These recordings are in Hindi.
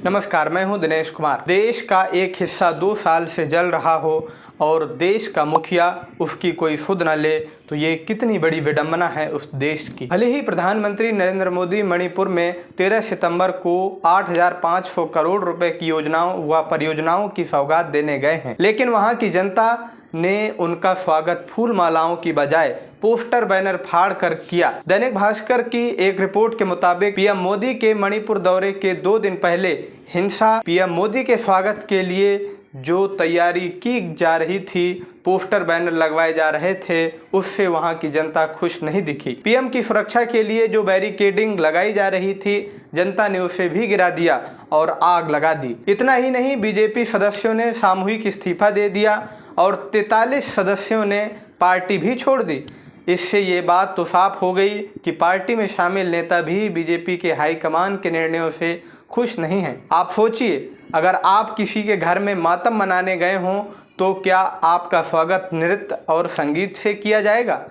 नमस्कार, मैं हूं दिनेश कुमार। देश का एक हिस्सा 2 साल से जल रहा हो और देश का मुखिया उसकी कोई सुध न ले तो ये कितनी बड़ी विडंबना है उस देश की। भले ही प्रधानमंत्री नरेंद्र मोदी मणिपुर में 13 सितंबर को 8,500 करोड़ रुपए की योजनाओं व परियोजनाओं की सौगात देने गए हैं, लेकिन वहां की जनता ने उनका स्वागत फूल मालाओं की बजाय पोस्टर बैनर फाड़ कर किया। दैनिक भास्कर की एक रिपोर्ट के मुताबिक पीएम मोदी के मणिपुर दौरे के 2 दिन पहले हिंसा, पीएम मोदी के स्वागत के लिए जो तैयारी की जा रही थी, पोस्टर बैनर लगवाए जा रहे थे, उससे वहां की जनता खुश नहीं दिखी। पीएम की सुरक्षा के लिए जो बैरिकेडिंग लगाई जा रही थी, जनता ने उसे भी गिरा दिया और आग लगा दी। इतना ही नहीं, बीजेपी सदस्यों ने सामूहिक इस्तीफा दे दिया और 43 सदस्यों ने पार्टी भी छोड़ दी। इससे ये बात तो साफ हो गई कि पार्टी में शामिल नेता भी बीजेपी के हाईकमान के निर्णयों से खुश नहीं हैं। आप सोचिए, अगर आप किसी के घर में मातम मनाने गए हों तो क्या आपका स्वागत नृत्य और संगीत से किया जाएगा?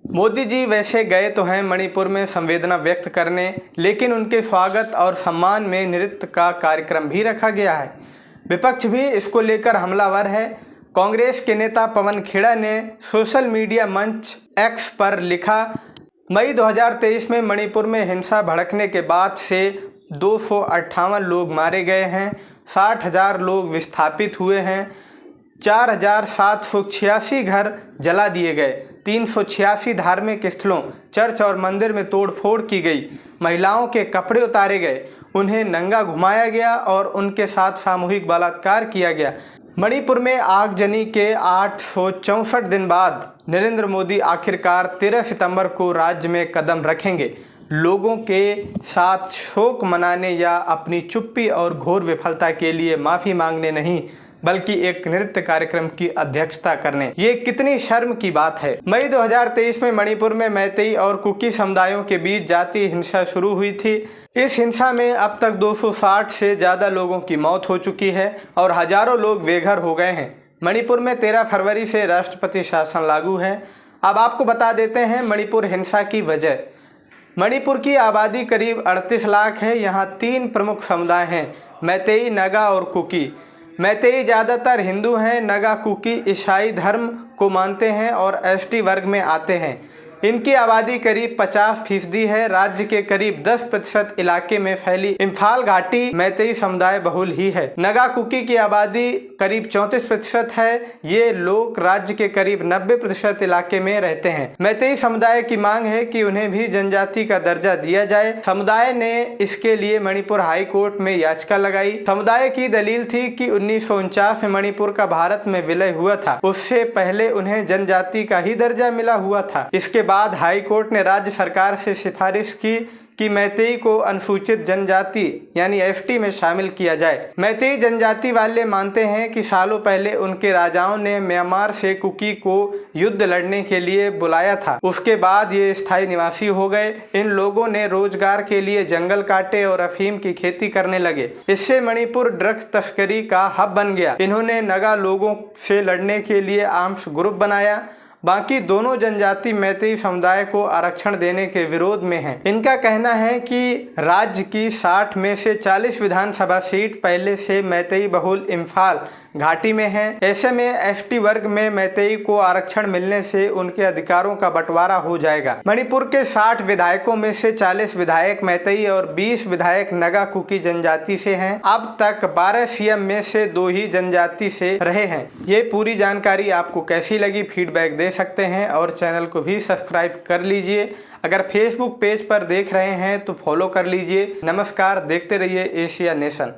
मोदी जी वैसे गए तो हैं मणिपुर में संवेदना व्यक्त करने, लेकिन उनके स्वागत और सम्मान में नृत्य का कार्यक्रम भी रखा गया है। विपक्ष भी इसको लेकर हमलावर है। कांग्रेस के नेता पवन खेड़ा ने सोशल मीडिया मंच एक्स पर लिखा, मई 2023 में मणिपुर में हिंसा भड़कने के बाद से 258 लोग मारे गए हैं, 60,000 लोग विस्थापित हुए हैं, 4,786 घर जला दिए गए, 386 धार्मिक स्थलों, चर्च और मंदिर में तोड़फोड़ की गई, महिलाओं के कपड़े उतारे गए, उन्हें नंगा घुमाया गया और उनके साथ सामूहिक बलात्कार किया गया। मणिपुर में आगजनी के 864 दिन बाद नरेंद्र मोदी आखिरकार 13 सितंबर को राज्य में कदम रखेंगे। लोगों के साथ शोक मनाने या अपनी चुप्पी और घोर विफलता के लिए माफ़ी मांगने नहीं, बल्कि एक नृत्य कार्यक्रम की अध्यक्षता करने। ये कितनी शर्म की बात है। मई 2023 में मणिपुर में मैतेई और कुकी समुदायों के बीच जातीय हिंसा शुरू हुई थी। इस हिंसा में अब तक 260 से ज़्यादा लोगों की मौत हो चुकी है और हजारों लोग बेघर हो गए हैं। मणिपुर में 13 फरवरी से राष्ट्रपति शासन लागू है। अब आपको बता देते हैं मणिपुर हिंसा की वजह। मणिपुर की आबादी करीब 38 लाख है। यहाँ 3 प्रमुख समुदाय हैं, मैतेई, नगा और कुकी। मैतेई ज़्यादातर हिंदू हैं, नगा कुकी ईसाई धर्म को मानते हैं और एसटी वर्ग में आते हैं। इनकी आबादी करीब 50% है। राज्य के करीब 10% इलाके में फैली इम्फाल घाटी मैतेई समुदाय बहुल ही है। नगा कुकी की आबादी करीब 34% है। ये लोग राज्य के करीब 90% इलाके में रहते हैं। मैतेई समुदाय की मांग है कि उन्हें भी जनजाति का दर्जा दिया जाए। समुदाय ने इसके लिए मणिपुर हाई कोर्ट में याचिका लगाई। समुदाय की दलील थी कि 1949 में मणिपुर का भारत में विलय हुआ था, उससे पहले उन्हें जनजाति का ही दर्जा मिला हुआ था। इसके बाद हाई कोर्ट ने राज्य सरकार से सिफारिश की कि मैतेई को अनुसूचित जनजाति यानी एसटी में शामिल किया जाए। मैतेई जनजाति वाले मानते हैं कि सालों पहले उनके राजाओं ने म्यांमार से कुकी को युद्ध लड़ने के लिए बुलाया था। उसके बाद ये स्थायी निवासी हो गए। इन लोगों ने रोजगार के लिए जंगल काटे और अफीम की खेती करने लगे। इससे मणिपुर ड्रग्स तस्करी का हब बन गया। इन्होंने नगा लोगों से लड़ने के लिए आर्म्स ग्रुप बनाया। बाकी दोनों जनजाति मैतेई समुदाय को आरक्षण देने के विरोध में हैं। इनका कहना है कि राज्य की 60 में से 40 विधानसभा सीट पहले से मैतेई बहुल इम्फाल घाटी में है। ऐसे में एसटी वर्ग में मैतेई को आरक्षण मिलने से उनके अधिकारों का बंटवारा हो जाएगा। मणिपुर के 60 विधायकों में से 40 विधायक मैतेई और 20 विधायक नगा कुकी जनजाति से हैं। अब तक 12 सीएम में से 2 ही जनजाति से रहे हैं। ये पूरी जानकारी आपको कैसी लगी, फीडबैक दे सकते हैं और चैनल को भी सब्सक्राइब कर लीजिए। अगर फेसबुक पेज पर देख रहे हैं तो फॉलो कर लीजिए। नमस्कार, देखते रहिए एशिया नेशन।